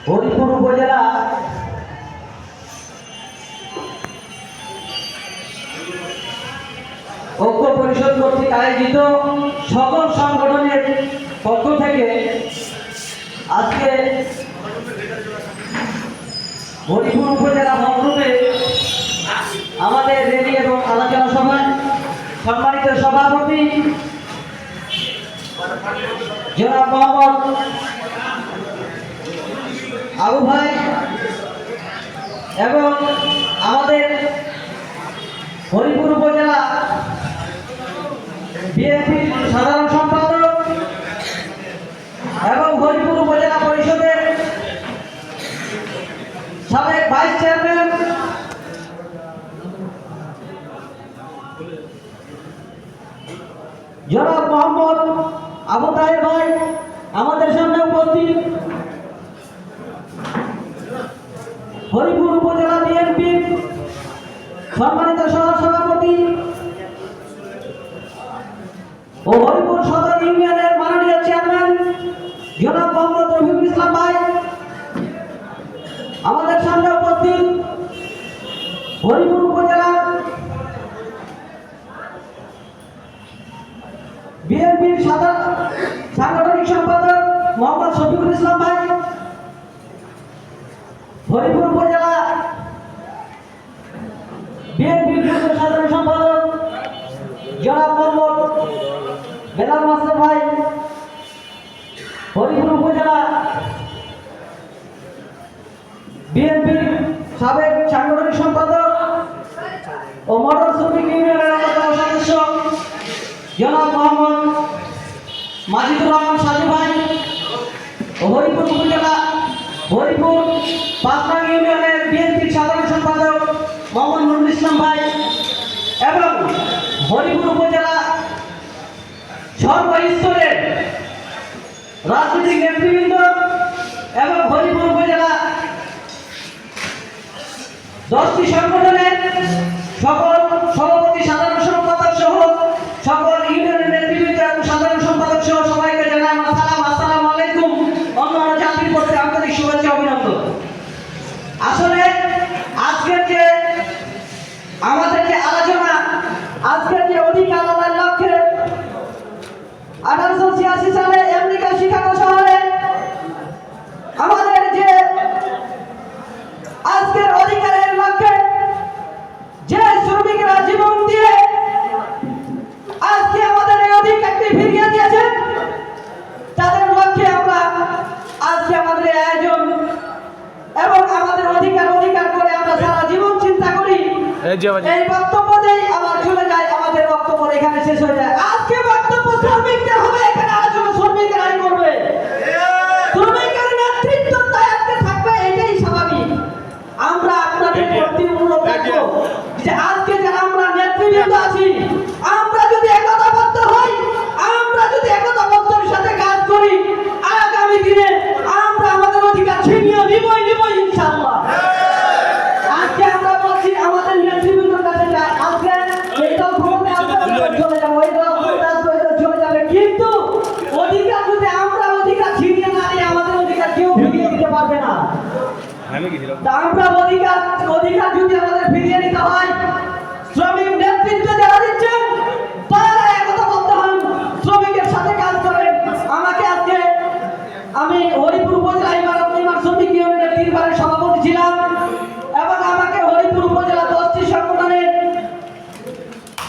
হরিপুর উপজেলা ঐক্য পরিষদ কর্তৃক আয়োজিত সকল সংগঠনের পক্ষ থেকে আজকে হরিপুর উপজেলা হলরুমে আমাদের রেলি এবং আলোচনা সভায় সম্মানিত সভাপতি জনাব মোহাম্মদ আবু ভাই এবং আমাদের হরিপুর উপজেলা বিএনপির সাধারণ সম্পাদক এবং হরিপুর উপজেলা পরিষদের সাবেক ভাইস চেয়ারম্যান জনাব মোহাম্মদ আবু তাহের ভাই আমাদের সামনে উপস্থিত, হরিপুর উপজেলা বিএনপির সম্মানিত সহসভাপতি ও হরিপুর সদর ইউনিয়নের মাননীয় চেয়ারম্যান জনাব মোহাম্মদ রফিকুল ইসলাম ভাই আমাদের সামনে উপস্থিত, হরিপুর উপজেলা বিএনপির সাংগঠনিক সম্পাদক মোহাম্মদ শফিকুল ইসলাম ভাই, হরিপুর উপজেলা বিএনপির সাধারণ সম্পাদক জনাব মোহাম্মদ বেলাল মাস্টার ভাই, হরিপুর উপজেলা বিএনপির সাবেক সাংগঠনিক সম্পাদক ও মোটর শ্রমিক ইউনিয়নের অন্যতম সদস্য জনাব মোহাম্মদ মাজিদুর রহমান সাজু ভাই ও হরিপুর উপজেলা হরিপুর ৫ নং ইউনিয়নের বিএনপির সাধারণ সম্পাদক মোহাম্মদ নুরুল ইসলাম ভাই এবং হরিপুর উপজেলা সর্বস্তরের রাজনৈতিক নেতৃবৃন্দ এবং হরিপুর উপজেলা 10টি সংগঠনের সকল সভাপতি সাধারণ সম্পাদক সহ সকল ইউনিয়নের নেতৃবৃন্দ এবং সাধারণ সম্পাদক সহ সবাইকে জানাই আমার সালাম, আসসালামু আলাইকুম। অন্যান্য জাতির প্রতি আন্তরিক শুভেচ্ছা অভিনন্দন। আসলে আজকের যে আমাদের যে আলোচনা, আজকের যে অধিকার আদায়ের লক্ষ্যে 1886 সালে আমেরিকা শিকাগো শহরে আমাদের যে আজকের অধিকারের লক্ষ্যে যে শ্রমিকরা জীবন দিয়ে আজকে আমাদের এই অধিকারটি ফিরিয়ে দিয়েছে, তাদের লক্ষ্যে আমরা আজকে আমাদের আয়োজন এবং আমাদের অধিকার করে আমরা সারা জীবন চিন্তা করি। এই বক্তব্য দেই আমার চলে যায়, আমাদের বক্তব্য এখানে শেষ হয়ে যায়। আজকে বক্তব্য শ্রমিকদের হবে, এখানে আলোচনা শ্রমিকরাই করবে, শ্রমিকের নেতৃত্ব তাই আজকে থাকবে, এটাই স্বাভাবিক। আমরা আপনাদের প্রতি অনুরোধ রাখবো যে আজকে যারা আমরা নেতৃবৃন্দ আছি, আমরা যদি একতাবদ্ধ হই, আমরা যদি একতাবদ্ধের সাথে কাজ করি, আগামী দিনে আমরা আমাদের অধিকার ছিনিয়ে নিবই ইনশাআল্লাহ। আজকে আমরা বলছি আমাদের নেতৃবৃন্দের কাছে যাই, আজকে এই দল ক্ষমতায় চলে যাবে, ওই দল চলে যাবে, কিন্তু অধিকার যদি আমরা অধিকার ছিনিয়ে না নিই, আমাদের অধিকার কেউ ফিরিয়ে দিতে পারবে না। আমরা অধিকার যদি আমাদের ফিরিয়ে নিতে হয়, শ্রমিক নেতৃত্ব যারা দিচ্ছেন তারা একতাবদ্ধ হন, শ্রমিকের সাথে কাজ করেন। আমাকে আজকে আমি হরিপুর উপজেলা ইমারত শ্রমিক ইউনিয়নের 3 বারের সভাপতি ছিলাম এবং আমাকে হরিপুর উপজেলা 10টি সংগঠনের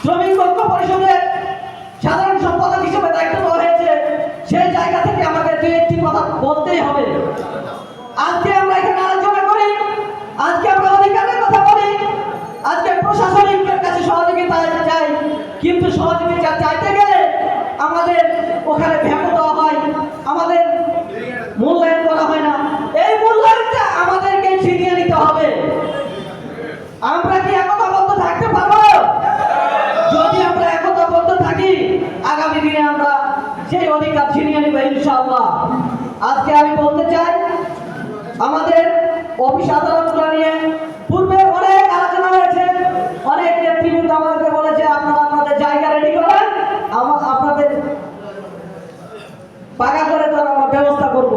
শ্রমিক ঐক্য পরিষদের সাধারণ সম্পাদক হিসেবে দায়িত্ব দেওয়া হয়েছে। সেই জায়গা থেকে আমাকে 2-1টি কথা বলতেই হবে। আজকে আমরা এখানে আলোচনা করি, আজকে আমরা অধিকারের কথা বলি, আজকে প্রশাসনিকের কাছে সহযোগিতা চাই, কিন্তু সহযোগিতা চাইতে গেলে আমাদের ওখানে ভেটো দেওয়া হয়, আমাদের মূল্যায়ন করা হয় না। এই মূল্যায়নটা আমাদেরকে ছিনিয়ে নিতে হবে। আমরা কি একতাবদ্ধ থাকতে পারবো? যদি আমরা একতাবদ্ধ থাকি, আগামী দিনে আমরা সেই অধিকার ছিনিয়ে নেব ইনশাআল্লাহ। আজকে আমি বলতে চাই, আমাদের অফিস আদালতগুলো নিয়ে পূর্বে অনেক আলোচনা হয়েছে, অনেক নেতৃবৃন্দ আমাদেরকে বলেছে আপনারা আপনাদের জায়গা রেডি করেন, আপনাদের পাকা করে তো আমরা ব্যবস্থা করব।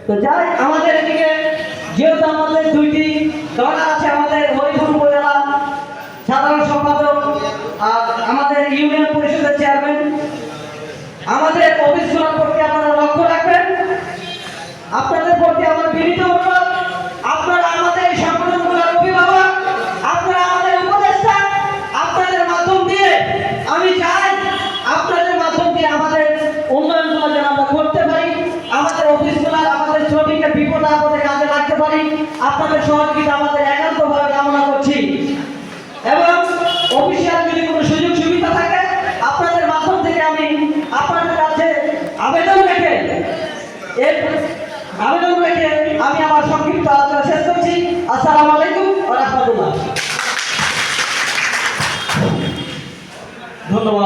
তো যাই আমাদের এদিকে যেহেতু আমাদের দুইটি দল আছে, আমাদের হরিপুর উপজেলা সাধারণ সম্পাদক আর আমাদের ইউনিয়ন পরিষদের চেয়ারম্যান, আমাদের অফিসগুলোর প্রতি আপনারা লক্ষ্য রাখবেন। আপনাদের প্রতি আমার বিনীত অনুরোধ, আপনারা আমাদের এই সংগঠনগুলোর অভিভাবক, আপনারা আমাদের উপদেষ্টা, আপনাদের মাধ্যম দিয়ে আমি চাই আপনাদের মাধ্যম দিয়ে আমাদের উন্নয়নগুলো যেন আমরা করতে পারি, আমাদের অফিসগুলো আমাদের শ্রমিকের বিপদ আপদে কাজে লাগতে পারি। আপনাদের সহযোগিতা আমাদের একান্তভাবে কামনা করছি এবং অফিসিয়াল যদি কোনো সুযোগ সুবিধা থাকে আপনাদের মাধ্যম থেকে আমি আপনাদের কাছে আবেদন রেখে আমি আমার সংক্ষিপ্ত আলোচনা শেষ করছি। আসসালামু আলাইকুম ওয়া রাহমাতুল্লাহ। ধন্যবাদ।